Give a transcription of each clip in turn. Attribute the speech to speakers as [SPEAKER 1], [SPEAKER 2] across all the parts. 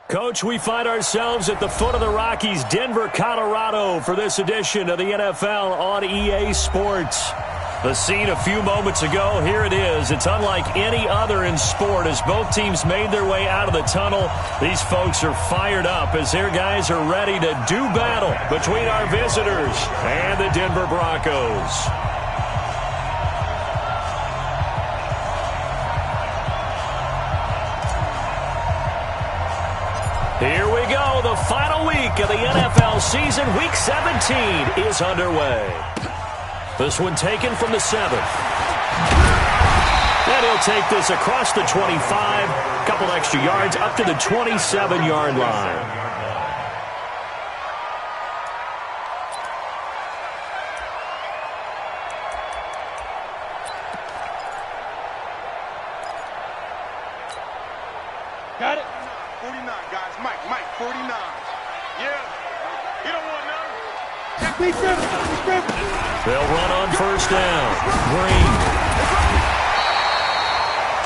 [SPEAKER 1] Coach, we find ourselves at the foot of the Rockies, Denver, Colorado, for this edition of the NFL on EA Sports. The scene a few moments ago, here it is. It's unlike any other in sport as both teams made their way out of the tunnel. These folks are fired up as their guys are ready to do battle between our visitors and the Denver Broncos. Here we go. The final week of the NFL season. Week 17 is underway. This one taken from the 7th. And he'll take this across the 25. Couple extra yards up to the 27-yard line.
[SPEAKER 2] Got it. 49, guys. Mike, 49. Yeah. You don't want none. Big grip.
[SPEAKER 1] They'll run on first down. Green.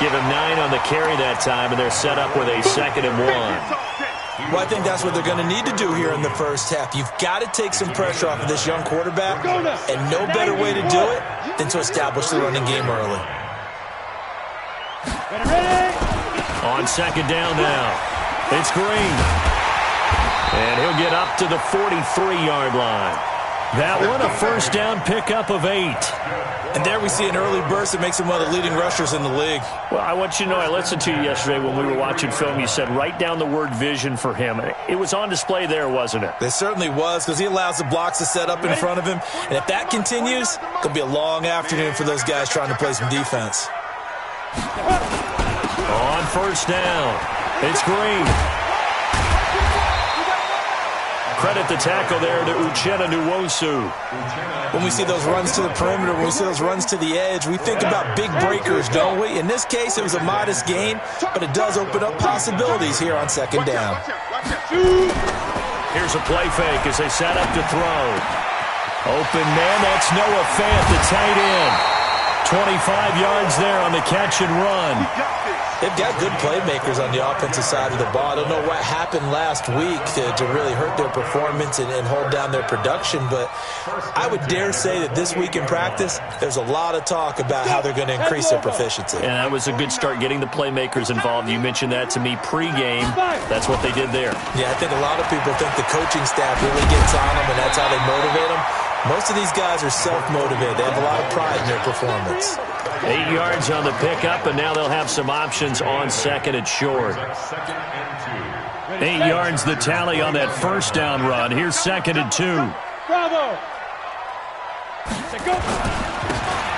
[SPEAKER 1] Give him 9 on the carry that time, and they're set up with a 2nd and 1.
[SPEAKER 3] Well, I think that's what they're going to need to do here in the first half. You've got to take some pressure off of this young quarterback, and no better way to do it than to establish the running game early.
[SPEAKER 1] On 2nd down now. It's Green. And he'll get up to the 43-yard line. That one, a first down pickup of 8.
[SPEAKER 3] And there we see an early burst that makes him one of the leading rushers in the league.
[SPEAKER 1] Well, I want you to know, I listened to you yesterday when we were watching film. You said write down the word vision for him. It was on display there, wasn't it?
[SPEAKER 3] It certainly was, because he allows the blocks to set up in front of him. And if that continues, it's going to be a long afternoon for those guys trying to play some defense.
[SPEAKER 1] On first down, it's Green. Credit the tackle there to Uchenna Nwosu.
[SPEAKER 3] When we see those runs to the perimeter, when we see those runs to the edge, we think about big breakers, don't we? In this case, it was a modest gain, but it does open up possibilities here on 2nd down.
[SPEAKER 1] Here's a play fake as they set up to throw. Open man, that's Noah Fant, the tight end. 25 yards there on the catch and run.
[SPEAKER 3] They've got good playmakers on the offensive side of the ball. I don't know what happened last week to really hurt their performance and hold down their production, but I would dare say that this week in practice, there's a lot of talk about how they're going to increase their proficiency.
[SPEAKER 1] And that was a good start, getting the playmakers involved. You mentioned that to me pregame. That's what they did there.
[SPEAKER 3] Yeah, I think a lot of people think the coaching staff really gets on them, and that's how they motivate them. Most of these guys are self-motivated. They have a lot of pride in their performance.
[SPEAKER 1] 8 yards on the pickup, and now they'll have some options on 2nd and short. 8 yards the tally on that first down run. Here's 2nd and 2.
[SPEAKER 2] Bravo.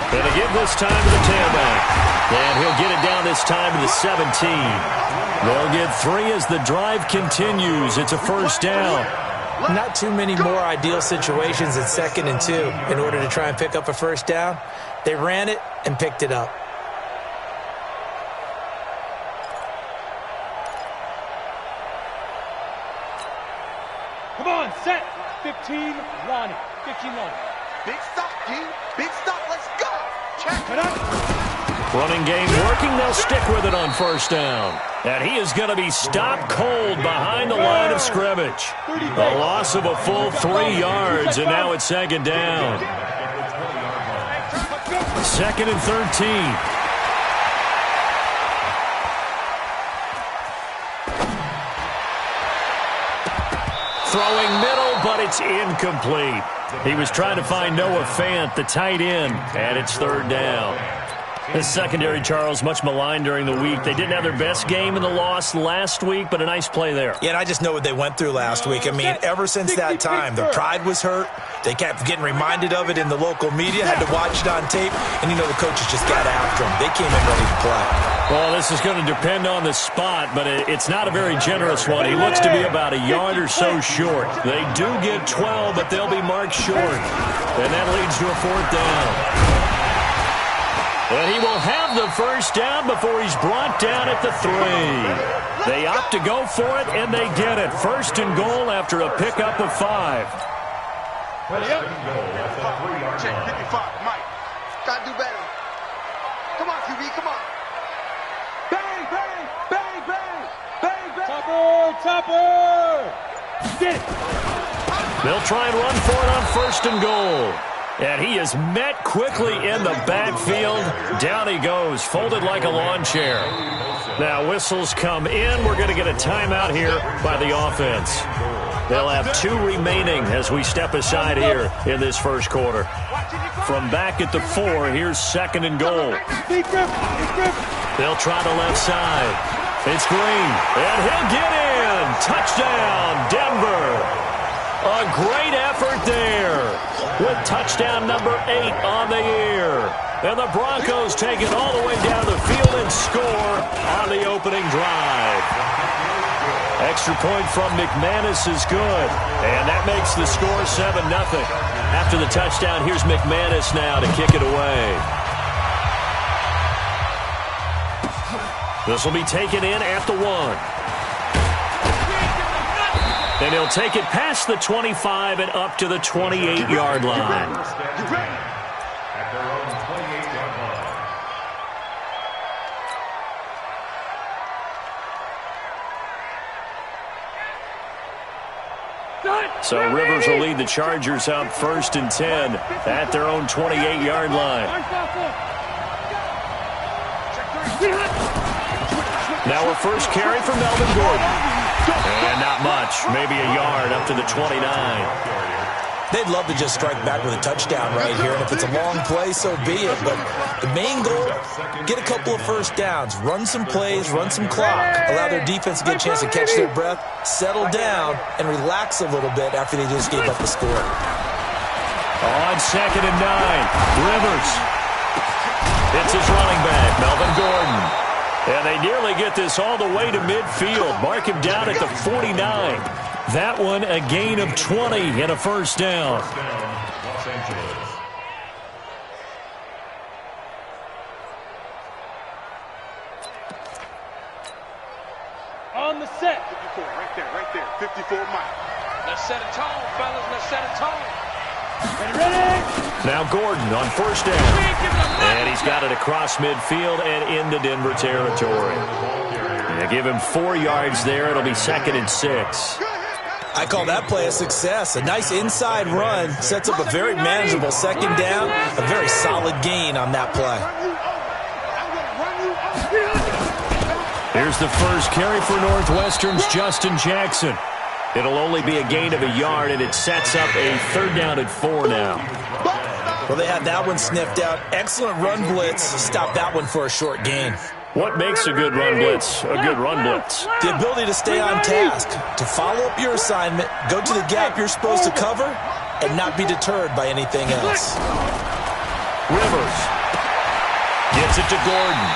[SPEAKER 1] Gonna give this time to the tailback. And he'll get it down this time to the 17. They'll get 3 as the drive continues. It's a first down.
[SPEAKER 3] Not too many more ideal situations at 2nd and 2 in order to try and pick up a first down. They ran it and picked it up.
[SPEAKER 2] Come on, set. 15, Lonnie. 15, Lonnie. Big stop, G. Big stop. Let's go. Check it up.
[SPEAKER 1] Running game working. They'll stick with it on first down. And he is going to be stopped cold behind the line of scrimmage. A loss of a full 3 yards, and now it's 2nd down. 2nd and 13. Throwing middle, but it's incomplete. He was trying to find Noah Fant, the tight end, and it's 3rd down. This secondary, Charles, much maligned during the week. They didn't have their best game in the loss last week, but a nice play there.
[SPEAKER 3] Yeah, and I just know what they went through last week. I mean, ever since that time, their pride was hurt. They kept getting reminded of it in the local media, had to watch it on tape, and, you know, the coaches just got after them. They came in ready to play.
[SPEAKER 1] Well, this is going to depend on the spot, but it's not a very generous one. He looks to be about a yard or so short. They do get 12, but they'll be marked short. And that leads to a 4th down. And he will have the first down before he's brought down at the 3. They opt to go for it, and they get it. 1st and goal after a pickup of 5.
[SPEAKER 2] Check 55, Mike. Gotta do better. Come on, QB, come on. Bang, bang, bang, bang, bang, bang. Topper! Get it!
[SPEAKER 1] They'll try and run for it on 1st and goal. And he is met quickly in the backfield. Down he goes, folded like a lawn chair. Now whistles come in. We're going to get a timeout here by the offense. They'll have 2 remaining as we step aside here in this first quarter. From back at the 4, here's 2nd and goal. They'll try the left side. It's Green, and he'll get in. Touchdown, Denver. A great effort there with touchdown number 8 on the year. And the Broncos take it all the way down the field and score on the opening drive. Extra point from McManus is good, and that makes the score 7-0. After the touchdown, here's McManus now to kick it away. This will be taken in at the 1. And he'll take it past the 25 and up to the 28-yard line. So Rivers will lead the Chargers up 1st and 10 at their own 28-yard line. Now a first carry for Melvin Gordon. And not much, maybe a yard up to the 29.
[SPEAKER 3] They'd love to just strike back with a touchdown right here, and if it's a long play, so be it. But the main goal, get a couple of first downs, run some plays, run some clock, allow their defense to get a chance to catch their breath, settle down, and relax a little bit after they just gave up the score.
[SPEAKER 1] On 2nd and 9, Rivers. It's his running back, Melvin Gordon. And they nearly get this all the way to midfield. Mark him down at the 49. That one a gain of 20 and a first down.
[SPEAKER 2] On the set.
[SPEAKER 4] 54, right there. 54 Mike.
[SPEAKER 2] Let's set a tone, fellas. Let's set a tone. Ready?
[SPEAKER 1] Now Gordon on 1st down. And he's got it across midfield and into Denver territory. They give him 4 yards there. It'll be 2nd and 6.
[SPEAKER 3] I call that play a success. A nice inside run sets up a very manageable 2nd down. A very solid gain on that play.
[SPEAKER 1] Here's the first carry for Northwestern's Justin Jackson. It'll only be a gain of a yard, and it sets up a 3rd down and 4 now.
[SPEAKER 3] Well, they had that one sniffed out. Excellent run blitz. Stop that one for a short gain.
[SPEAKER 1] What makes a good run blitz a good run blitz?
[SPEAKER 3] The ability to stay on task, to follow up your assignment, go to the gap you're supposed to cover, and not be deterred by anything else.
[SPEAKER 1] Rivers gets it to Gordon.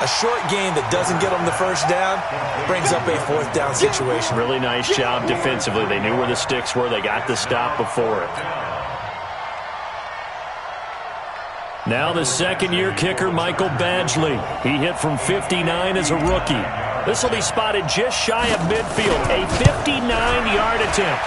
[SPEAKER 3] A short gain that doesn't get them the first down brings up a 4th down situation.
[SPEAKER 1] Really nice job defensively. They knew where the sticks were. They got the stop before it. Now the 2nd-year kicker, Michael Badgley. He hit from 59 as a rookie. This will be spotted just shy of midfield. A 59-yard attempt.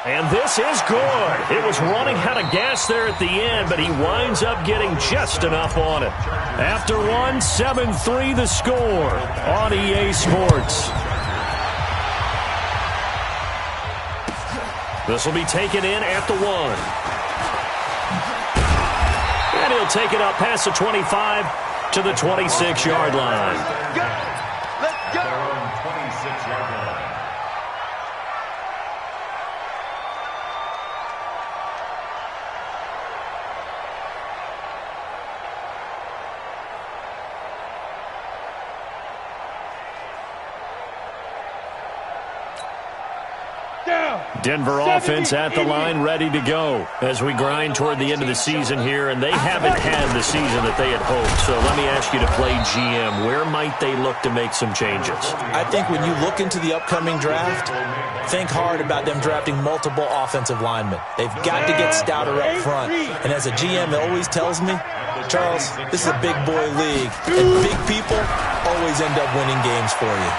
[SPEAKER 1] And this is good. It was running out of gas there at the end, but he winds up getting just enough on it. After 7-3 the score on EA Sports. This will be taken in at the 1. And he'll take it up past the 25 to the 26-yard line.
[SPEAKER 4] Let's go. 26-yard line.
[SPEAKER 1] Denver offense at the line, ready to go as we grind toward the end of the season here, and they haven't had the season that they had hoped. So let me ask you to play GM. Where might they look to make some changes?
[SPEAKER 3] I think when you look into the upcoming draft, think hard about them drafting multiple offensive linemen. They've got to get stouter up front. And as a GM, it always tells me, Charles, this is a big boy league, and big people always end up winning games for you.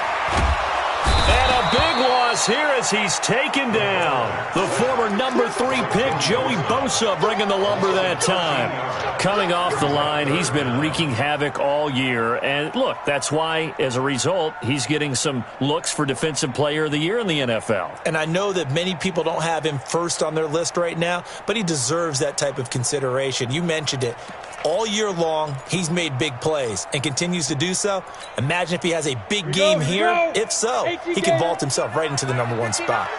[SPEAKER 1] And a big loss loss here as he's taken down. The former number 3 pick, Joey Bosa, bringing the lumber that time. Coming off the line, he's been wreaking havoc all year. And look, that's why, as a result, he's getting some looks for Defensive Player of the Year in the NFL.
[SPEAKER 3] And I know that many people don't have him first on their list right now, but he deserves that type of consideration. You mentioned it. All year long, he's made big plays and continues to do so. Imagine if he has a big game here. If so, he can vault himself right into the number 1 spot.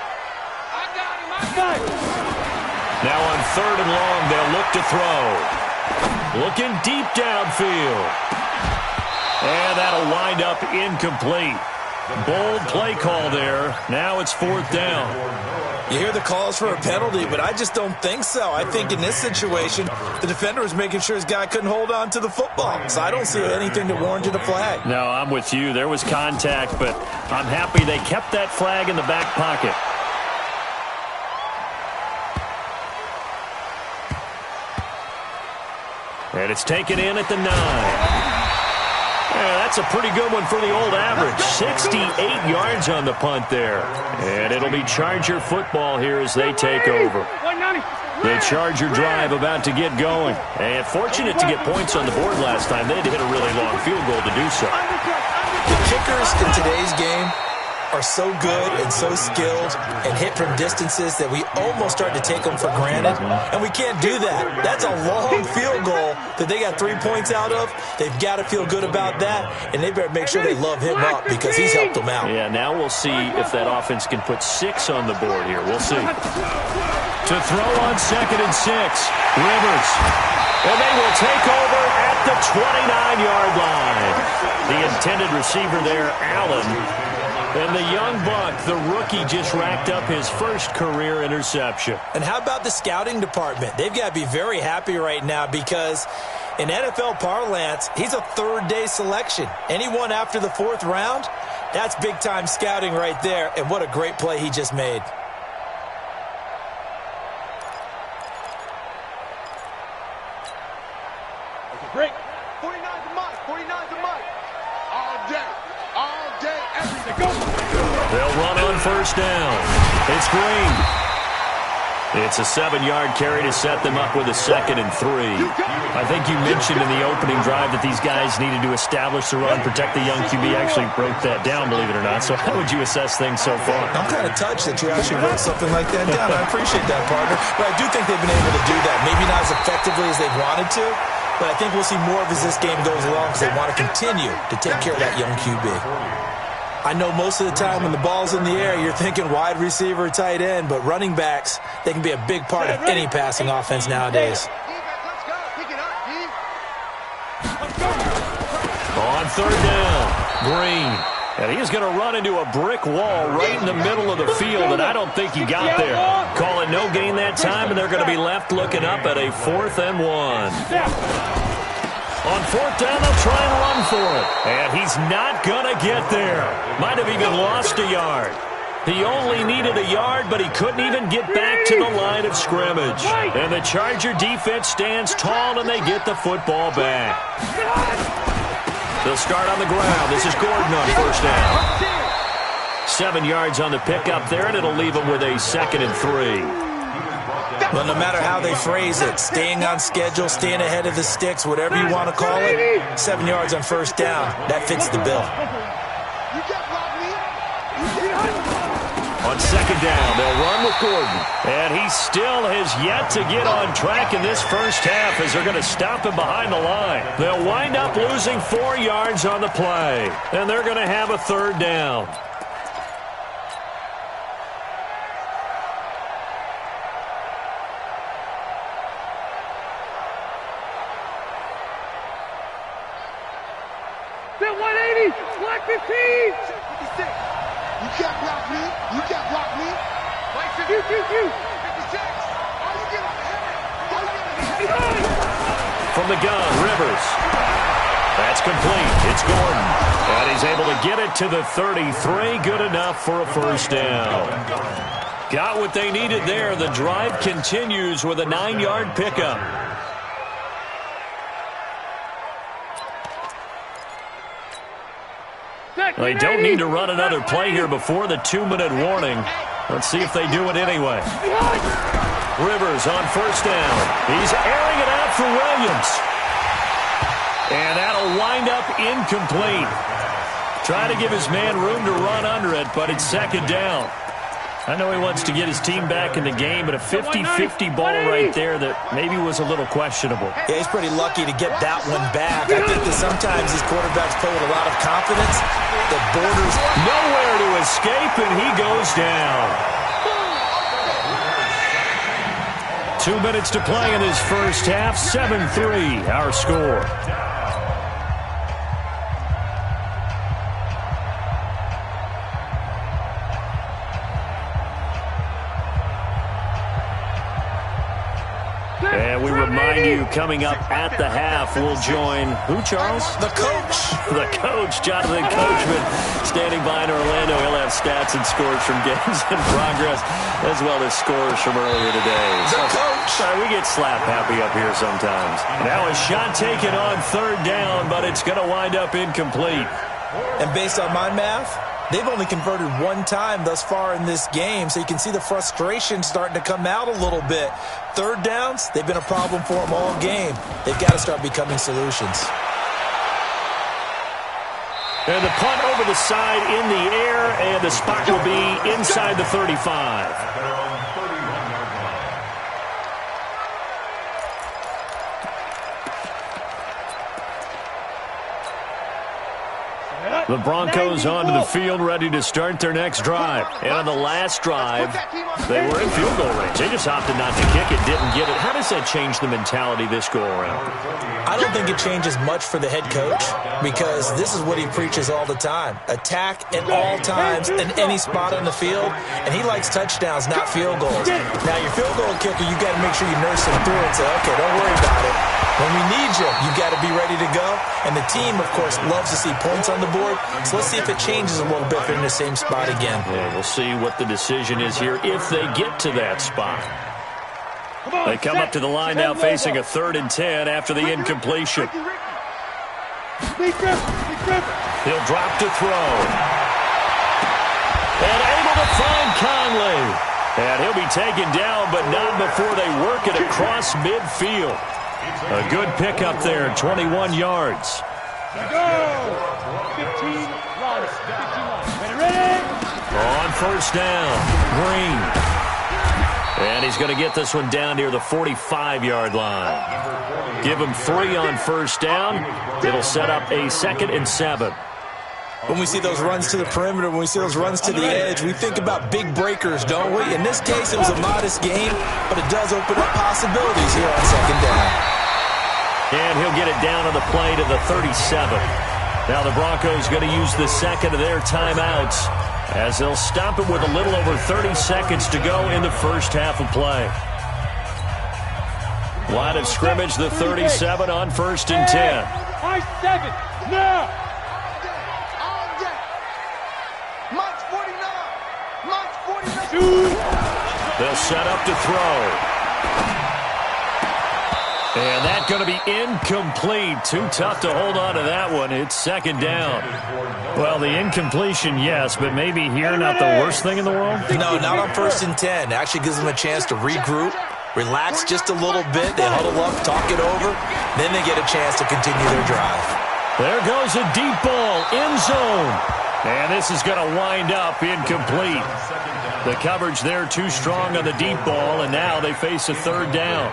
[SPEAKER 1] Now on 3rd and long, they'll look to throw. Looking deep downfield. And that'll wind up incomplete. Bold play call there. Now it's 4th down.
[SPEAKER 3] You hear the calls for a penalty, but I just don't think so. I think in this situation, the defender was making sure his guy couldn't hold on to the football. So I don't see anything that warranted a flag.
[SPEAKER 1] No, I'm with you. There was contact, but I'm happy they kept that flag in the back pocket. And it's taken in at the 9. Yeah, that's a pretty good one for the old average. 68 yards on the punt there. And it'll be Charger football here as they take over. The Charger drive about to get going. And fortunate to get points on the board last time. They had to hit a really long field goal to do so.
[SPEAKER 3] The kickers in today's game are so good and so skilled and hit from distances that we almost start to take them for granted. And we can't do that. That's a long field goal that they got 3 points out of. They've got to feel good about that, and they better make sure they love him up because he's helped them out.
[SPEAKER 1] Yeah, now we'll see if that offense can put 6 on the board here. We'll see. To throw on 2nd and 6, Rivers. And they will take over at the 29-yard line. The intended receiver there, Allen. And the young buck, the rookie, just racked up his first career interception.
[SPEAKER 3] And how about the scouting department? They've got to be very happy right now because in NFL parlance, he's a 3rd-day selection. Anyone after the 4th round, that's big-time scouting right there. And what a great play he just made.
[SPEAKER 2] Break. 49's a Mike. 49's a Mike. All day, every day. Go.
[SPEAKER 1] They'll run on 1st down. It's Green. It's a 7-yard carry to set them up with a 2nd and 3. I think you mentioned in the opening drive that these guys needed to establish the run, protect the young QB. Actually wrote that down, believe it or not. So how would you assess things so far?
[SPEAKER 3] I'm kind of touched that you actually wrote something like that down. I appreciate that, partner. But I do think they've been able to do that. Maybe not as effectively as they wanted to, but I think we'll see more of as this game goes along because they want to continue to take care of that young QB. I know most of the time when the ball's in the air, you're thinking wide receiver, tight end, but running backs, they can be a big part of any passing offense nowadays.
[SPEAKER 1] On 3rd down, Green. And he's going to run into a brick wall right in the middle of the field, and I don't think he got there. Call it no gain that time, and they're going to be left looking up at a 4th and 1. On 4th down, they'll try and run for it. And he's not going to get there. Might have even lost a yard. He only needed a yard, but he couldn't even get back to the line of scrimmage. And the Charger defense stands tall, and they get the football back. They'll start on the ground. This is Gordon on 1st down. 7 yards on the pickup there, and it'll leave him with a 2nd and 3.
[SPEAKER 3] Well, no matter how they phrase it, staying on schedule, staying ahead of the sticks, whatever you want to call it, 7 yards on 1st down, that fits the bill.
[SPEAKER 1] On 2nd down, they'll run with Gordon. And he still has yet to get on track in this first half as they're going to stop him behind the line. They'll wind up losing 4 yards on the play. And they're going to have a 3rd down.
[SPEAKER 2] Set 180, black 15. 56. You can't block me. You can't block me. Like 56. All you get on the head.
[SPEAKER 1] From the gun, Rivers. That's complete. It's Gordon. And he's able to get it to the 33. Good enough for a 1st down. Got what they needed there. The drive continues with a 9-yard pickup. They don't need to run another play here before the 2-minute warning. Let's see if they do it anyway. Rivers on first down. He's airing it out for Williams. And that'll wind up incomplete. Try to give his man room to run under it, but it's second down. I know he wants to get his team back in the game, but a 50-50 ball right there that maybe was a little questionable.
[SPEAKER 3] Yeah, he's pretty lucky to get that one back. I think that sometimes these quarterbacks play with a lot of confidence. The borders
[SPEAKER 1] nowhere to escape, and he goes down. 2 minutes to play in this first half. 7-3, our score. And we remind you, coming up at the half, we'll join who, Charles?
[SPEAKER 3] The coach.
[SPEAKER 1] The coach, Jonathan Coachman, standing by in Orlando. He'll have stats and scores from games in progress, as well as scores from earlier today.
[SPEAKER 3] The coach.
[SPEAKER 1] Sorry, we get slap happy up here sometimes. Now a shot taken on third down, but it's going to wind up incomplete.
[SPEAKER 3] And based on my math, they've only converted one time thus far in this game, so you can see the frustration starting to come out a little bit. Third downs, they've been a problem for them all game. They've got to start becoming solutions.
[SPEAKER 1] And the punt over the side in the air, and the spot will be inside the 35. The Broncos onto the field, ready to start their next drive. And on the last drive, they were in field goal range. They just opted not to kick it, didn't get it. How does that change the mentality this go-around?
[SPEAKER 3] I don't think it changes much for the head coach, because this is what he preaches all the time. Attack at all times in any spot on the field, and he likes touchdowns, not field goals. Now, your field goal kicker, you got to make sure you nurse him through and say, okay, don't worry about it. When we need you, you got to be ready to go. And the team, of course, loves to see points on the board. So let's see if it changes a little bit if they're in the same spot again.
[SPEAKER 1] Yeah, we'll see what the decision is here if they get to that spot. They come up to the line now facing a 3rd and 10 after the incompletion. He'll drop to throw. And able to find Conley. And he'll be taken down, but not before they work it across midfield. A good pickup there, 21 yards.
[SPEAKER 2] Go! 15 yards. 15 yards. Ready?
[SPEAKER 1] On first down, Green. And he's going to get this one down near the 45-yard line. Give him 3 on first down. It'll set up a 2nd and 7.
[SPEAKER 3] When we see those runs to the perimeter, when we see those runs to the edge, we think about big breakers, don't we? In this case, it was a modest game, but it does open up possibilities here on 2nd down.
[SPEAKER 1] And he'll get it down on the play to the 37. Now the Broncos going to use the second of their timeouts, as they'll stop it with a little over 30 seconds to go in the first half of play. Line of scrimmage, the 37 on 1st and 10.
[SPEAKER 2] I-7, now!
[SPEAKER 5] Mike's 49. Mike's 49.
[SPEAKER 1] They'll set up to throw. And that's going to be incomplete. Too tough to hold on to that one. It's 2nd down. Well, the incompletion, yes, but maybe here not the worst thing in the world?
[SPEAKER 3] No, not on 1st and 10. It actually gives them a chance to regroup, relax just a little bit. They huddle up, talk it over. Then they get a chance to continue their drive.
[SPEAKER 1] There goes a deep ball, end zone. And this is going to wind up incomplete. The coverage there too strong on the deep ball, and now they face a 3rd down.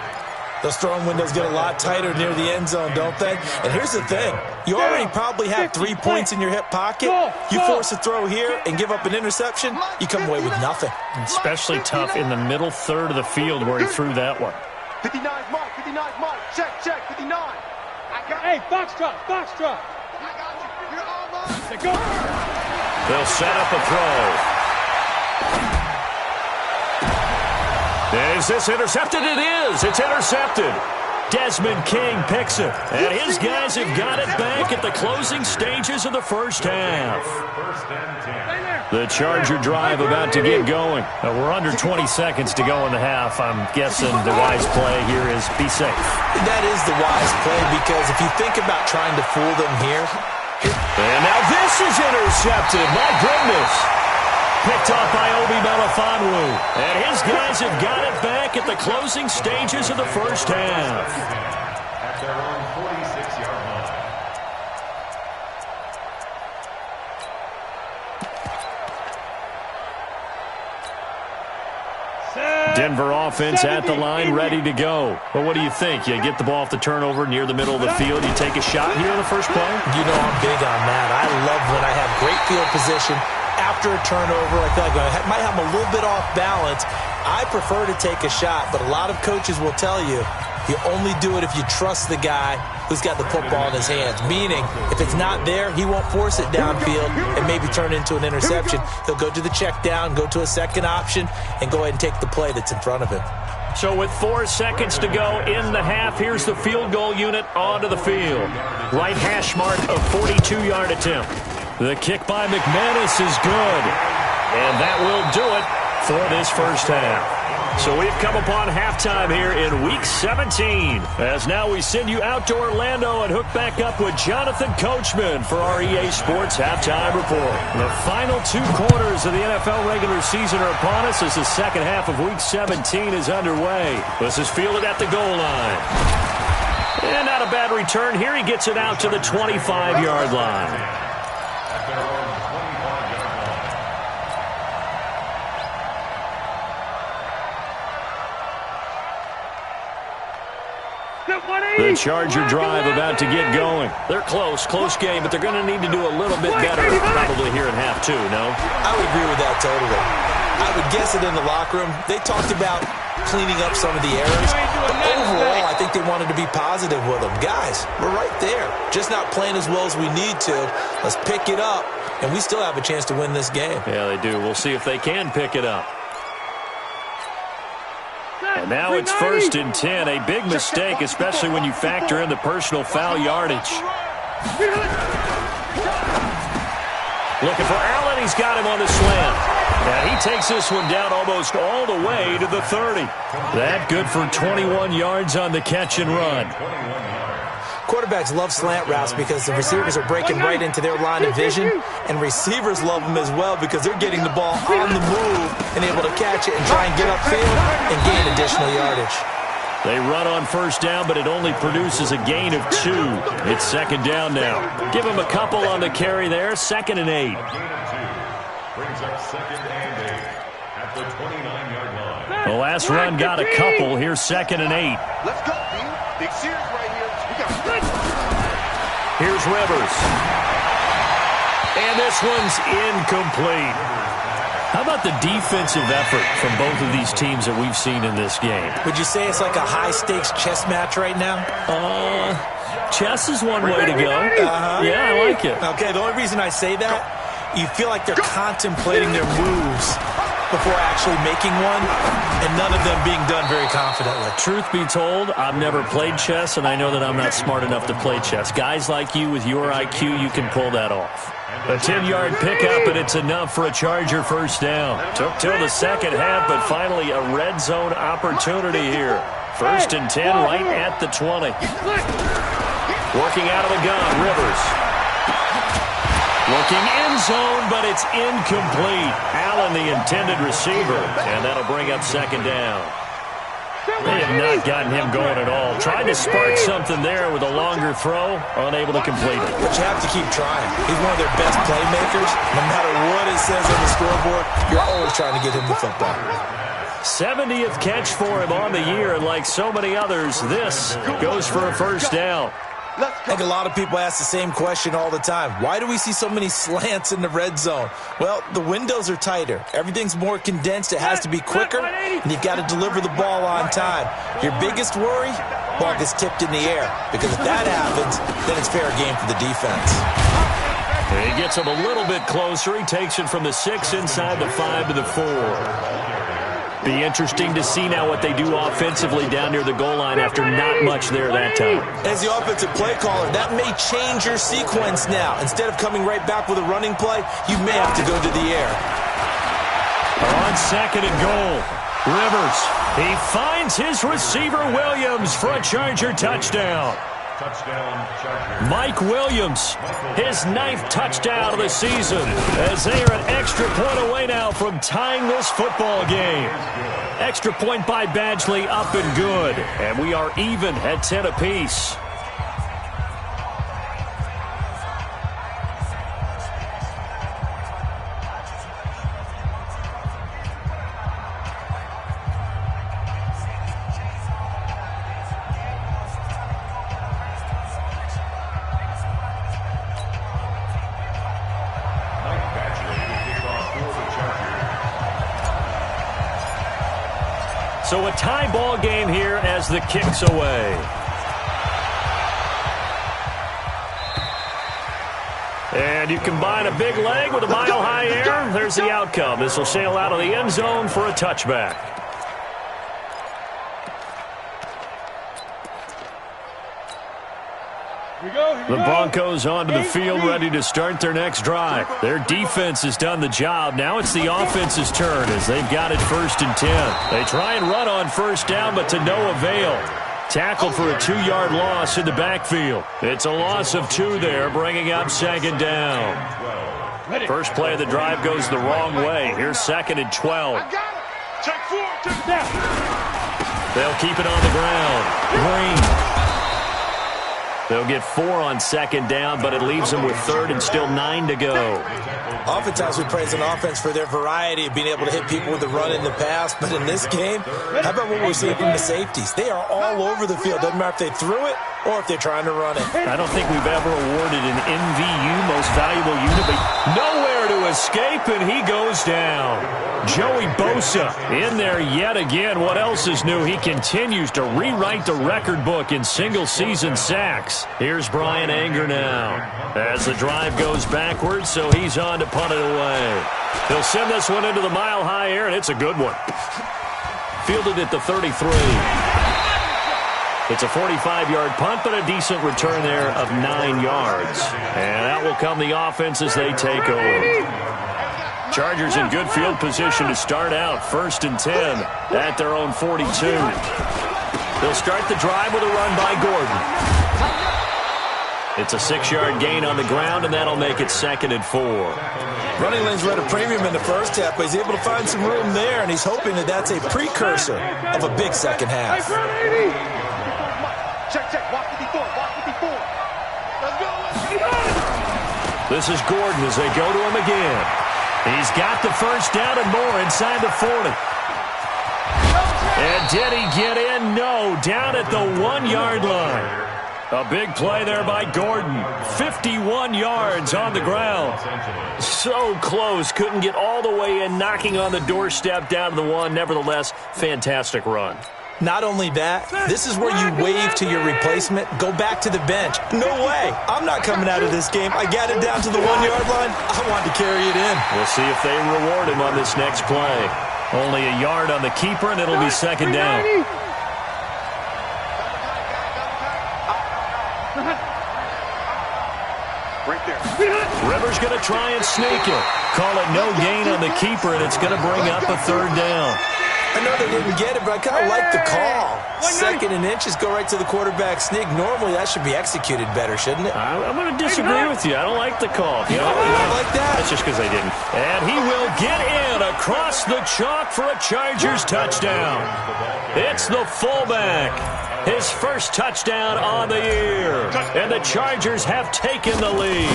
[SPEAKER 3] Those throwing windows get a lot tighter near the end zone, don't they? And here's the thing. You already probably have 3 points in your hip pocket. You force a throw here and give up an interception, you come away with nothing.
[SPEAKER 1] Especially tough in the middle third of the field where he threw that one.
[SPEAKER 5] 59 Mike, 59 Mike. Check, 59.
[SPEAKER 2] Hey, box drop.
[SPEAKER 5] I got you. You're all mine.
[SPEAKER 2] Go.
[SPEAKER 1] They'll set up a throw. Is this intercepted? It is. It's intercepted. Desmond King picks it. And his guys have got it back at the closing stages of the first half. The Charger drive about to get going. We're under 20 seconds to go in the half. I'm guessing the wise play here is be safe.
[SPEAKER 3] That is the wise play, because if you think about trying to fool them here,
[SPEAKER 1] And now this is intercepted. My goodness. Picked off by Obi Melifonwu. And his guys have got it back at the closing stages of the first half.
[SPEAKER 4] At their own 46-yard line.
[SPEAKER 1] Denver offense at the line, ready to go. Well, what do you think? You get the ball off the turnover near the middle of the field. You take a shot here on the first play?
[SPEAKER 3] You know I'm big on that. I love when I have great field position. After a turnover, I feel like I might have a little bit off balance. I prefer to take a shot, but a lot of coaches will tell you only do it if you trust the guy who's got the football in his hands. Meaning, if it's not there, he won't force it downfield and maybe turn it into an interception. He'll go to the check down, go to a second option, and go ahead and take the play that's in front of him.
[SPEAKER 1] So with 4 seconds to go in the half, here's the field goal unit onto the field. Right hash mark of 42-yard attempt. The kick by McManus is good. And that will do it for this first half. So we've come upon halftime here in Week 17. As now we send you out to Orlando and hook back up with Jonathan Coachman for our EA Sports Halftime Report. The final 2 quarters of the NFL regular season are upon us as the second half of Week 17 is underway. This is fielded at the goal line. And not a bad return here. He gets it out to the 25-yard line. The Charger drive about to get going. They're close game, but they're going to need to do a little bit better probably here in half 2, no?
[SPEAKER 3] I would agree with that totally. I would guess it in the locker room. They talked about cleaning up some of the errors, but overall, I think they wanted to be positive with them. Guys, we're right there. Just not playing as well as we need to. Let's pick it up, and we still have a chance to win this game.
[SPEAKER 1] Yeah, they do. We'll see if they can pick it up. And now it's 1st and 10. A big mistake, especially when you factor in the personal foul yardage. Looking for Allen. He's got him on the slant. And he takes this one down almost all the way to the 30. That good for 21 yards on the catch and run.
[SPEAKER 3] Quarterbacks love slant routes because the receivers are breaking right into their line of vision, and receivers love them as well because they're getting the ball on the move and able to catch it and try and get upfield and gain additional yardage.
[SPEAKER 1] They run on first down, but it only produces a gain of 2. It's second down now. Give him a couple on the carry there. 2nd and 8.
[SPEAKER 4] Brings up 2nd and 8 at the 29-yard line.
[SPEAKER 1] The last run got a couple. Here's 2nd and 8.
[SPEAKER 2] Let's go, B. Big series right here. We got
[SPEAKER 1] Here's Rivers. And this one's incomplete. How about the defensive effort from both of these teams that we've seen in this game?
[SPEAKER 3] Would you say it's like a high-stakes chess match right now?
[SPEAKER 1] Chess is one way to go. Yeah, I like it.
[SPEAKER 3] Okay, the only reason I say that, you feel like they're contemplating their moves before actually making one, and none of them being done very confidently.
[SPEAKER 1] Truth be told, I've never played chess, and I know that I'm not smart enough to play chess. Guys like you with your IQ, you can pull that off. A 10-yard pickup, and it's enough for a Charger first down. Took till the second half, but finally a red zone opportunity here. 1st and 10 right at the 20. Working out of the gun, Rivers. Looking end zone, but it's incomplete. Allen, the intended receiver, and that'll bring up second down. They have not gotten him going at all. Tried to spark something there with a longer throw, unable to complete it.
[SPEAKER 3] But you have to keep trying. He's one of their best playmakers. No matter what it says on the scoreboard, you're always trying to get him the football.
[SPEAKER 1] 70th catch for him on the year, and like so many others, this goes for a first down.
[SPEAKER 3] I think a lot of people ask the same question all the time. Why do we see so many slants in the red zone? Well, the windows are tighter. Everything's more condensed. It has to be quicker, and you've got to deliver the ball on time. Your biggest worry? Ball gets tipped in the air, because if that happens, then it's fair game for the defense.
[SPEAKER 1] He gets him a little bit closer. He takes it from the 6 inside the 5 to the 4. Be interesting to see now what they do offensively down near the goal line after not much there that time.
[SPEAKER 3] As the offensive play caller, that may change your sequence now. Instead of coming right back with a running play, you may have to go to the air.
[SPEAKER 1] On 2nd and goal, Rivers. He finds his receiver, Williams, for a Charger touchdown.
[SPEAKER 4] Touchdown, Chargers.
[SPEAKER 1] Mike Williams, his 9th touchdown of the season, as they are an extra point away now from tying this football game. Extra point by Badgley, up and good. And we are even at 10 apiece. So a tie ball game here as the kick's away. And you combine a big leg with a mile-high air. There's the outcome. This will sail out of the end zone for a touchback. The Broncos onto the field, ready to start their next drive. Their defense has done the job. Now it's the offense's turn as they've got it 1st and 10. They try and run on 1st down, but to no avail. Tackled for a 2-yard loss in the backfield. It's a loss of 2 there, bringing up 2nd down. First play of the drive goes the wrong way. Here's 2nd and 12. They'll keep it on the ground. Green. They'll get 4 on 2nd down, but it leaves them with 3rd and still 9 to go.
[SPEAKER 3] Oftentimes we praise an offense for their variety of being able to hit people with the run in the pass, but in this game, how about what we're seeing from the safeties? They are all over the field. Doesn't matter if they threw it or if they're trying to run it.
[SPEAKER 1] I don't think we've ever awarded an MVU, most valuable unit, but nowhere to escape, and he goes down. Joey Bosa in there yet again. What else is new? He continues to rewrite the record book in single-season sacks. Here's Brian Anger now as the drive goes backwards, so he's on to punt it away. He'll send this one into the mile-high air, and it's a good one. Fielded at the 33. It's a 45-yard punt, but a decent return there of 9 yards. And that will come the offense as they take over. Chargers in good field position to start out. 1st and 10 at their own 42. They'll start the drive with a run by Gordon. It's a 6-yard gain on the ground, and that'll make it 2nd and 4.
[SPEAKER 3] Running lanes were at a premium in the first half, but he's able to find some room there, and he's hoping that that's a precursor of a big second half.
[SPEAKER 5] Check. Walk 54. Walk 54. Let's go.
[SPEAKER 1] This is Gordon as they go to him again. He's got the 1st down and more inside the 40. And did he get in? No. Down at the 1-yard line. A big play there by Gordon. 51 yards on the ground. So close. Couldn't get all the way in, knocking on the doorstep down to the 1. Nevertheless, fantastic run.
[SPEAKER 3] Not only that, this is where you wave to your replacement, go back to the bench. No way. I'm not coming out of this game. I got it down to the 1-yard line. I wanted to carry it in.
[SPEAKER 1] We'll see if they reward him on this next play. Only a yard on the keeper, and it'll be 2nd down.
[SPEAKER 5] Right there.
[SPEAKER 1] Rivers going to try and sneak it. Call it no gain on the keeper, and it's going to bring up a 3rd down.
[SPEAKER 3] I know they didn't get it, but I kind of like the call. 2nd and inches, go right to the quarterback sneak. Normally, that should be executed better, shouldn't it?
[SPEAKER 1] I'm going to disagree with you. I don't like the call.
[SPEAKER 3] You don't like that?
[SPEAKER 1] That's just because they didn't. And he will get in across the chalk for a Chargers touchdown. It's the fullback. His 1st touchdown on the year. And the Chargers have taken the lead.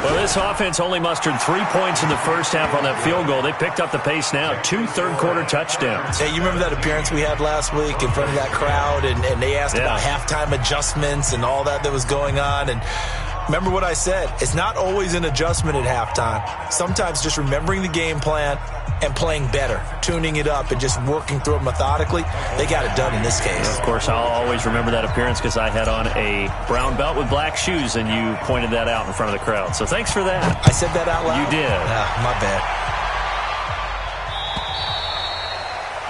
[SPEAKER 1] Well, this offense only mustered 3 points in the first half on that field goal. They picked up the pace now. 2 third-quarter touchdowns.
[SPEAKER 3] Hey, you remember that appearance we had last week in front of that crowd, and they asked about halftime adjustments and all that was going on, and remember what I said. It's not always an adjustment at halftime. Sometimes just remembering the game plan and playing better, tuning it up and just working through it methodically. They got it done in this case.
[SPEAKER 1] Of course, I'll always remember that appearance because I had on a brown belt with black shoes, and you pointed that out in front of the crowd. So thanks for that.
[SPEAKER 3] I said that out loud?
[SPEAKER 1] You did.
[SPEAKER 3] My bad.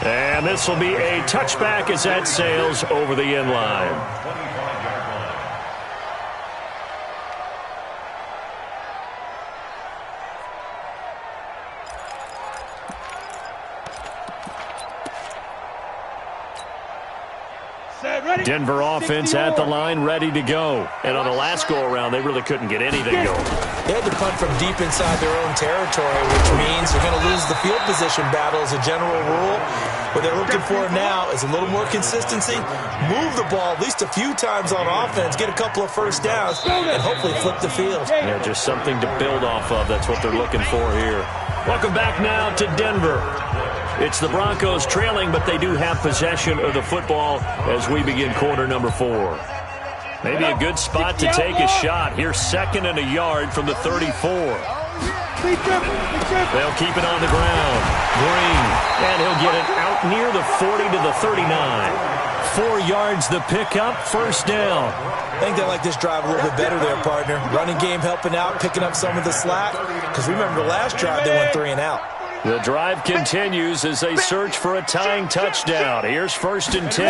[SPEAKER 1] And this will be a touchback as that sails over the end line. Denver offense at the line, ready to go. And on the last go-around, they really couldn't get anything going.
[SPEAKER 3] They had to punt from deep inside their own territory, which means they're going to lose the field position battle as a general rule. What they're looking for now is a little more consistency, move the ball at least a few times on offense, get a couple of first downs, and hopefully flip the field.
[SPEAKER 1] Yeah, just something to build off of. That's what they're looking for here. Welcome back now to Denver. It's the Broncos trailing, but they do have possession of the football as we begin quarter number 4. Maybe a good spot to take a shot. Here's 2nd and a yard from the 34. They'll keep it on the ground. Green, and he'll get it out near the 40 to the 39. 4 yards the pickup, first down.
[SPEAKER 3] I think they like this drive a little bit better there, partner. Running game helping out, picking up some of the slack. Because remember, the last drive they went 3 and out.
[SPEAKER 1] The drive continues as they search for a tying touchdown. Here's 1st and 10.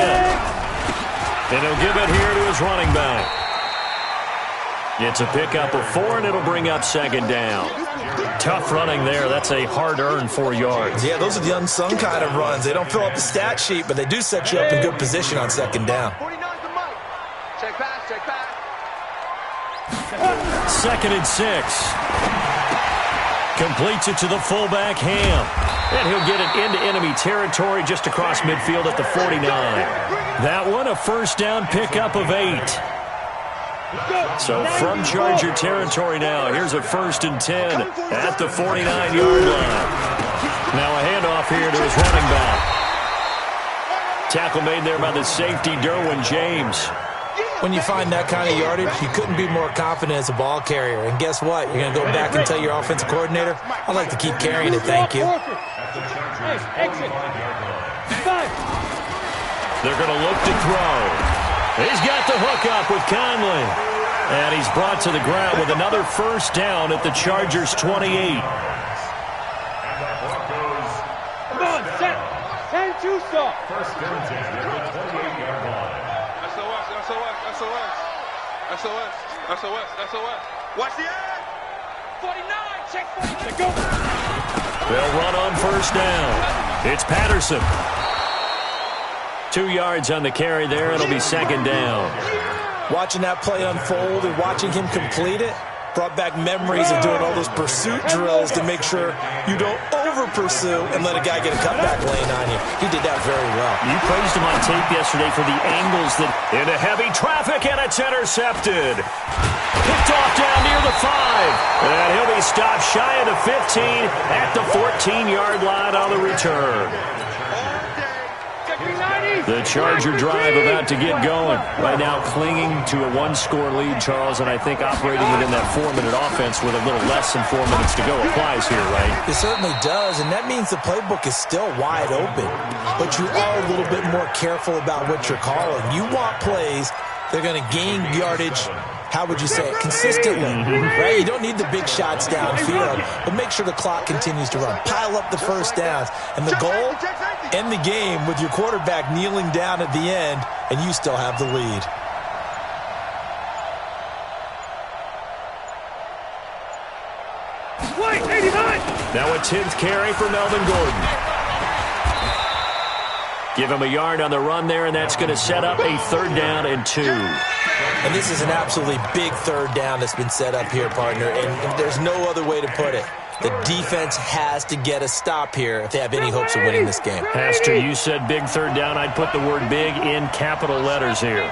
[SPEAKER 1] And he'll give it here to his running back. It's a pickup of 4, and it'll bring up 2nd down. Tough running there. That's a hard-earned 4 yards.
[SPEAKER 3] Yeah, those are the unsung kind of runs. They don't fill up the stat sheet, but they do set you up in good position on 2nd down.
[SPEAKER 5] Check pass, check pass.
[SPEAKER 1] 2nd and 6. Completes it to the fullback, Ham. And he'll get it into enemy territory just across midfield at the 49. That one, a first down pickup of 8. So from Charger territory now, here's a 1st and 10 at the 49-yard line. Now a handoff here to his running back. Tackle made there by the safety, Derwin James.
[SPEAKER 3] When you find that kind of yardage, you couldn't be more confident as a ball carrier. And guess what? You're going to go back and tell your offensive coordinator, I'd like to keep carrying it, thank you.
[SPEAKER 1] They're going to look to throw. He's got the hook up with Conley. And he's brought to the ground with another first down at the Chargers' 28.
[SPEAKER 2] Come on, set. 10-2 stop.
[SPEAKER 4] 1st and 10 at the 28-yard line.
[SPEAKER 5] SOS. Watch the end. 49, check 49.
[SPEAKER 2] Go.
[SPEAKER 1] They'll run on first down. It's Patterson. 2 yards on the carry there. It'll be 2nd down.
[SPEAKER 3] Watching that play unfold and watching him complete it brought back memories of doing all those pursuit drills to make sure you don't over-pursue and let a guy get a cutback lane on you. He did that very well.
[SPEAKER 1] You praised him on tape yesterday for the angles that into heavy traffic, and it's intercepted. Picked off down near the 5. And he'll be stopped shy of the 15 at the 14-yard line on the return. The Charger drive about to get going. Right now clinging to a 1-score lead, Charles, and I think operating within that 4-minute offense with a little less than 4 minutes to go applies here, right?
[SPEAKER 3] It certainly does, and that means the playbook is still wide open. But you are a little bit more careful about what you're calling. You want plays that are going to gain yardage, how would you say it, consistently, right? You don't need the big shots downfield, but make sure the clock continues to run. Pile up the first downs. And the goal, end the game with your quarterback kneeling down at the end, and you still have the lead.
[SPEAKER 2] Wait, 89.
[SPEAKER 1] Now a 10th carry for Melvin Gordon. Give him a yard on the run there, and that's going to set up a 3rd down and 2.
[SPEAKER 3] And this is an absolutely big 3rd down that's been set up here, partner, and there's no other way to put it. The defense has to get a stop here if they have any hopes of winning this game.
[SPEAKER 1] Pastor, you said big 3rd down. I'd put the word big in capital letters here.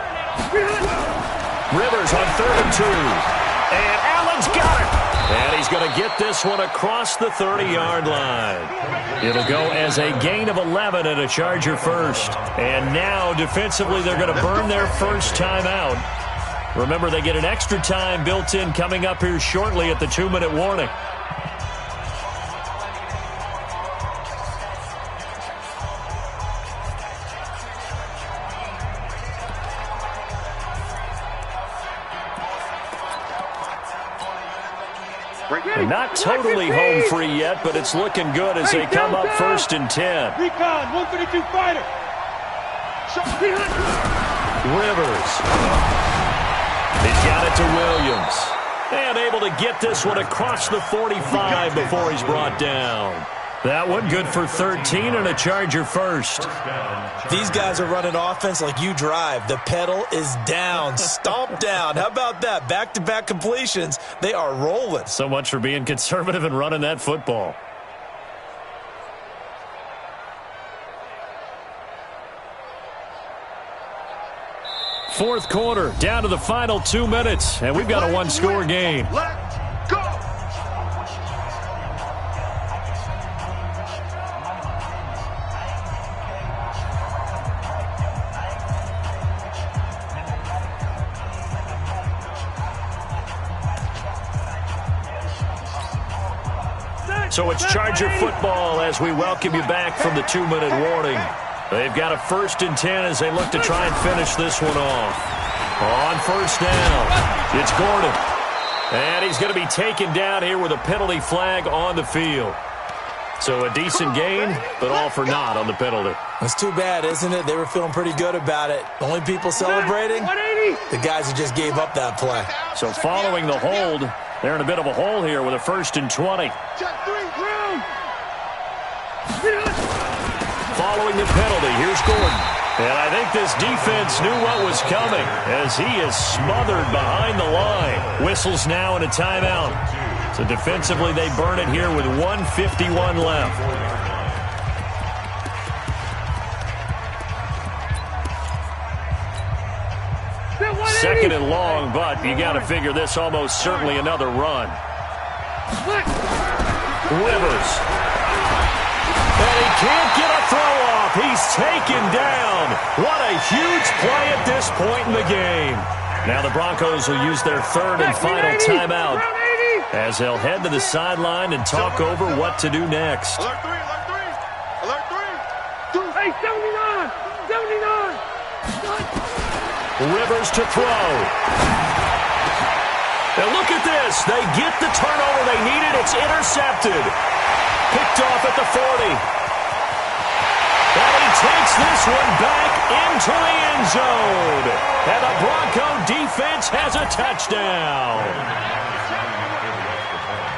[SPEAKER 1] Rivers on 3rd and 2. And Allen's got it. And he's going to get this one across the 30-yard line. It'll go as a gain of 11 and a Charger first. And now, defensively, they're going to burn their first time out. Remember, they get an extra time built in coming up here shortly at the 2-minute warning. Not totally home free yet, but it's looking good as they come up 1st and 10.
[SPEAKER 2] Recon, 152 fighter.
[SPEAKER 1] Rivers. He's got it to Williams. And able to get this one across the 45 before he's brought down. That one good for 13 and a Charger first.
[SPEAKER 3] These guys are running offense like you drive. The pedal is down, stomp down. How about that? Back-to-back completions. They are rolling.
[SPEAKER 1] So much for being conservative and running that football. Fourth quarter, down to the final 2 minutes, and we've got a one-score game.
[SPEAKER 2] Let's go!
[SPEAKER 1] So it's Charger football as we welcome you back from the 2-minute warning. They've got a 1st and 10 as they look to try and finish this one off. On first down, it's Gordon. And he's going to be taken down here with a penalty flag on the field. So a decent gain, but all for naught on the penalty.
[SPEAKER 3] It's too bad, isn't it? They were feeling pretty good about it. The only people celebrating, the guys who just gave up that play.
[SPEAKER 1] So following the hold, they're in a bit of a hole here with a 1st and 20. Following the penalty, here's Gordon. And I think this defense knew what was coming as he is smothered behind the line. Whistles now and a timeout. So defensively, they burn it here with 1:51 left. Second and long, but you got to figure this almost certainly another run. Rivers. And he can't get a throw off. He's taken down. What a huge play at this point in the game. Now the Broncos will use their 3rd and final timeout as they'll head to the sideline and talk over what to do next.
[SPEAKER 2] Alert 3, alert 3, alert 3. Hey, 79, 79.
[SPEAKER 1] Rivers to throw. Now look at this. They get the turnover they needed. It's intercepted. Picked off at the 40. And he takes this one back into the end zone. And the Bronco defense has a touchdown.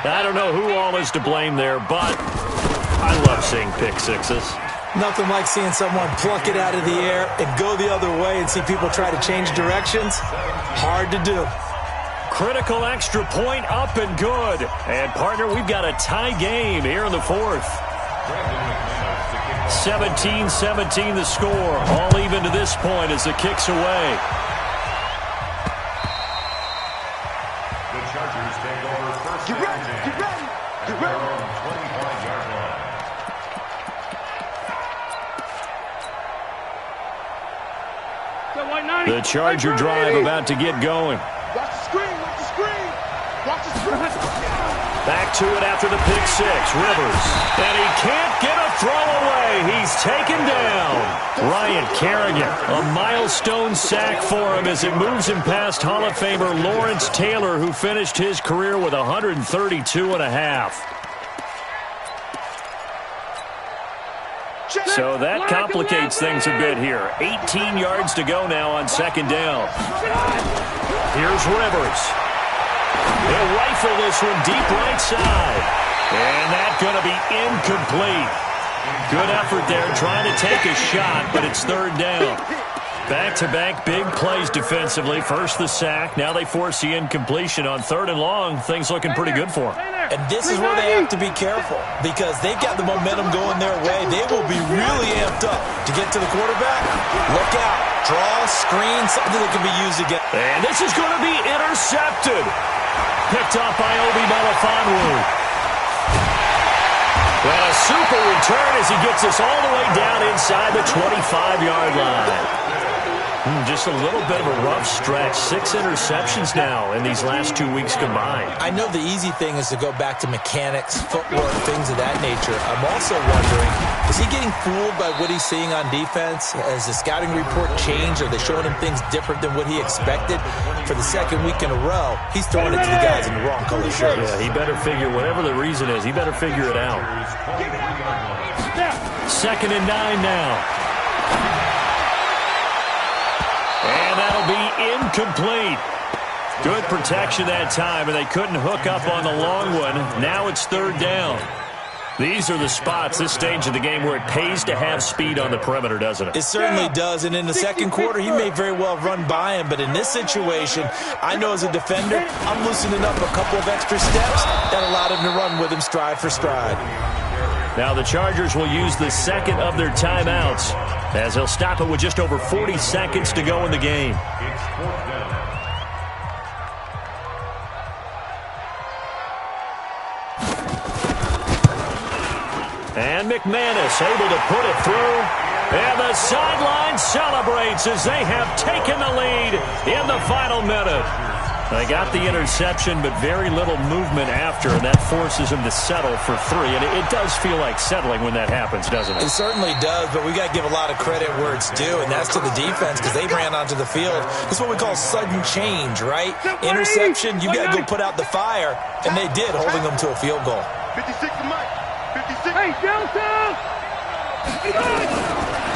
[SPEAKER 1] I don't know who all is to blame there, but I love seeing pick sixes.
[SPEAKER 3] Nothing like seeing someone pluck it out of the air and go the other way and see people try to change directions. Hard to do.
[SPEAKER 1] Critical extra point up and good. And, partner, we've got a tie game here in the 4th. 17-17 the score. All even to this point as the kick's away.
[SPEAKER 4] The Chargers take over first.
[SPEAKER 2] Get ready, get ready, get ready.
[SPEAKER 4] 25-yard line.
[SPEAKER 1] The Charger drive about to get going.
[SPEAKER 2] Watch the screen, watch the screen. Watch the screen.
[SPEAKER 1] Back to it after the pick six. Rivers. And he can't get a throw away. He's taken down. Ryan Kerrigan, a milestone sack for him as it moves him past Hall of Famer Lawrence Taylor, who finished his career with 132 and a half. So that complicates things a bit here. 18 yards to go now on 2nd down. Here's Rivers. He'll rifle this one deep right side. And that's going to be incomplete. Good effort there trying to take a shot, but it's 3rd down. Back-to-back big plays defensively. First the sack. Now they force the incompletion on 3rd and long. Things looking pretty good for them.
[SPEAKER 3] And this is where they have to be careful because they've got the momentum going their way. They will be really amped up to get to the quarterback. Look out. Draw, screen, something that can be used again.
[SPEAKER 1] And this is going to be intercepted. Picked off by Obi Melifonwu. Well, a super return as he gets us all the way down inside the 25-yard line. Just a little bit of a rough stretch. 6 interceptions now in these last 2 weeks combined.
[SPEAKER 3] I know the easy thing is to go back to mechanics, footwork, things of that nature. I'm also wondering, is he getting fooled by what he's seeing on defense? Has the scouting report changed? Are they showing him things different than what he expected? For the 2nd week in a row, he's throwing it to the guys in the wrong color shirts.
[SPEAKER 1] Yeah, he better figure, whatever the reason is, he better figure it out. 2nd and 9 now. And that'll be incomplete. Good protection that time, and they couldn't hook up on the long one. Now it's 3rd down. These are the spots, this stage of the game, where it pays to have speed on the perimeter, doesn't it?
[SPEAKER 3] It certainly does, and in the second quarter, he may very well run by him, but in this situation, I know as a defender, I'm loosening up a couple of extra steps that allowed him to run with him stride for stride.
[SPEAKER 1] Now the Chargers will use the second of their timeouts as they'll stop it with just over 40 seconds to go in the game.
[SPEAKER 4] It's fourth down.
[SPEAKER 1] And McManus able to put it through. And the sideline celebrates as they have taken the lead in the final minute. They got the interception, but very little movement after, and that forces them to settle for 3. And it does feel like settling when that happens, doesn't it?
[SPEAKER 3] It certainly does, but we got to give a lot of credit where it's due, and that's to the defense because they ran onto the field. This is what we call sudden change, right? Interception, you got to go put out the fire, and they did, holding them to a field goal.
[SPEAKER 2] 56 to Mike. 56. Hey, Delta!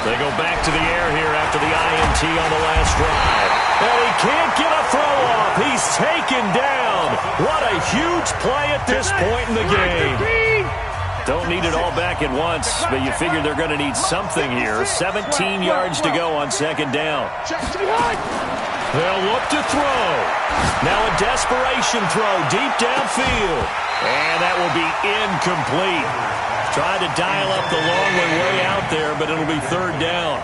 [SPEAKER 1] They go back to the air here after the INT on the last drive. And he can't get a throw off. He's taken down. What a huge play at this point in the game. Don't need it all back at once, but you figure they're going to need something here. 17 yards to go on second down. They'll look to throw. Now a desperation throw deep downfield. And that will be incomplete. Tried to dial up the long one way out there, but it'll be third down.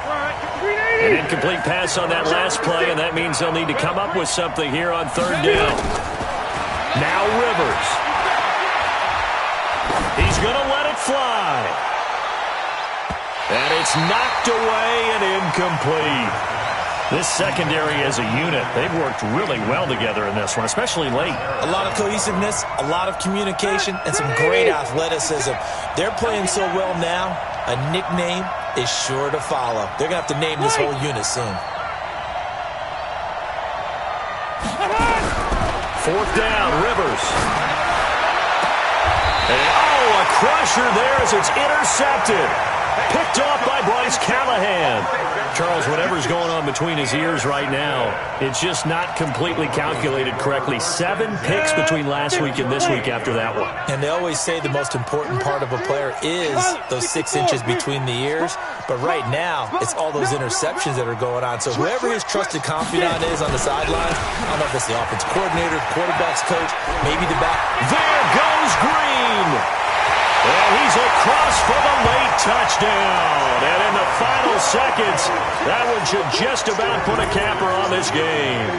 [SPEAKER 1] An incomplete pass on that last play, and that means they'll need to come up with something here on third down. Now Rivers. He's going to let it fly. And it's knocked away and incomplete. This secondary as a unit, they've worked really well together in this one, especially late.
[SPEAKER 3] A lot of cohesiveness, a lot of communication, and some great athleticism. They're playing so well now, a nickname is sure to follow. They're going to have to name this whole unit soon.
[SPEAKER 1] Fourth down, Rivers. And, a crusher there as it's intercepted. Picked off by Bryce Callahan. Charles, whatever's going on between his ears right now, it's just not completely calculated correctly. 7 picks between last week and this week after that one.
[SPEAKER 3] And they always say the most important part of a player is those 6 inches between the ears. But right now, it's all those interceptions that are going on. So whoever his trusted confidant is on the sidelines, I don't know if it's the offense coordinator, quarterback's coach, maybe the back.
[SPEAKER 1] There goes Green. And he's across for the late touchdown. And in the final seconds, that one should just about put a capper on this game.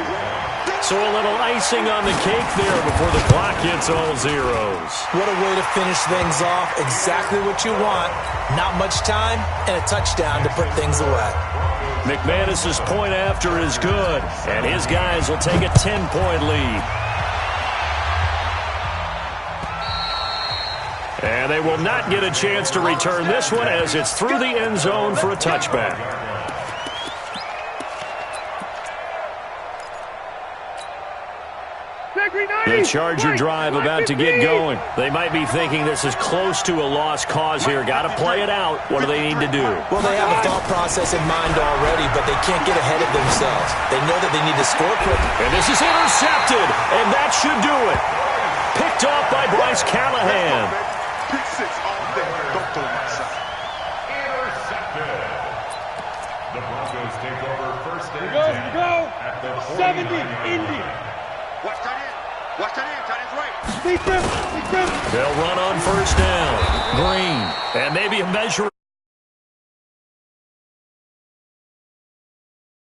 [SPEAKER 1] So a little icing on the cake there before the clock hits all zeros.
[SPEAKER 3] What a way to finish things off. Exactly what you want. Not much time and a touchdown to put things away.
[SPEAKER 1] McManus's point after is good, and his guys will take a 10-point lead. And they will not get a chance to return this one as it's through the end zone for a touchback. The Charger drive about to get going. They might be thinking this is close to a lost cause here. Got to play it out. What do they need to do?
[SPEAKER 3] Well, they have a thought process in mind already, but they can't get ahead of themselves. They know that they need to score quick.
[SPEAKER 1] And this is intercepted, and that should do it. Picked off by Bryce Callahan.
[SPEAKER 2] Pick 6 all day. Don't throw my side.
[SPEAKER 4] Intercepted. The Broncos take over first and 10 at the
[SPEAKER 5] 70,
[SPEAKER 4] 49.
[SPEAKER 5] Indy.
[SPEAKER 2] Watch that in. Watch that in. Tight end's right.
[SPEAKER 1] They'll run on first down. Green. And maybe a measure.